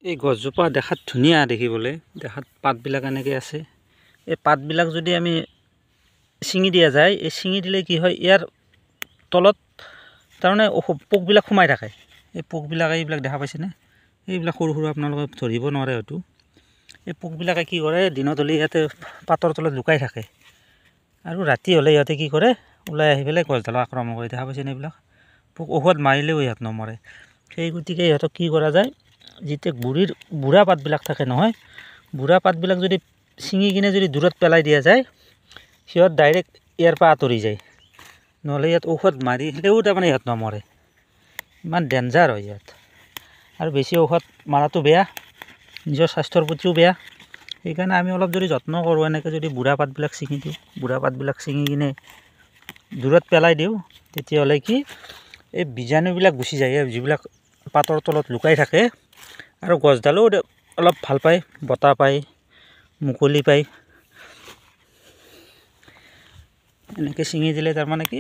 এই গছজোপা দেখাত ধুনীয়া দেখিবলৈ, দেখাত পাতবিলাক এনেকৈ আছে। এই পাতবিলাক যদি আমি ছিঙি দিয়া যায়, এই ছিঙি দিলে কি হয়, ইয়াৰ তলত তাৰমানে পোকবিলাক সোমাই থাকে। এই পোকবিলাক এইবিলাক দেখা পাইছেনে? এইবিলাক সৰু সৰু আপোনালোকে ধৰিব নোৱাৰে হয়তো। এই পোকবিলাকে কি কৰে, দিনত হ'লে ইয়াতে পাতৰ তলত লুকাই থাকে আৰু ৰাতি হ'লে ইহঁতে কি কৰে, ওলাই আহি পেলাই গছডালক আক্ৰমণ কৰে। দেখা পাইছেনে? এইবিলাক পোক ঔষধ মাৰিলেও ইহঁত নমৰে। সেই গতিকে ইহঁতক কি কৰা যায়, যেতিয়া বুঢ়া পাতবিলাক থাকে নহয়, বুঢ়া পাতবিলাক যদি ছিঙি কিনে যদি দূৰত পেলাই দিয়া যায়, সিহঁত ডাইৰেক্ট ইয়াৰ পৰা আঁতৰি যায়। নহ'লে ইয়াত ঔষধ মাৰিলেও তাৰমানে ইহঁত নমৰে। ইমান ডেঞ্জাৰ হয় ইয়াত। আৰু বেছি ঔষধ মাৰাটো বেয়া, নিজৰ স্বাস্থ্যৰ প্ৰতিও বেয়া। সেইকাৰণে আমি অলপ যদি যত্ন কৰোঁ, এনেকৈ যদি বুঢ়া পাতবিলাক ছিঙি দিওঁ, বুঢ়া পাতবিলাক ছিঙি কিনে দূৰত পেলাই দিওঁ, তেতিয়াহ'লে কি এই বীজাণুবিলাক গুচি যায়, যিবিলাক পাতৰ তলত লুকাই থাকে। আৰু গছডালো অলপ ভাল পায়, বতাহ পায়, মুকলি পায়। এনেকৈ ছিঙি দিলে তাৰমানে কি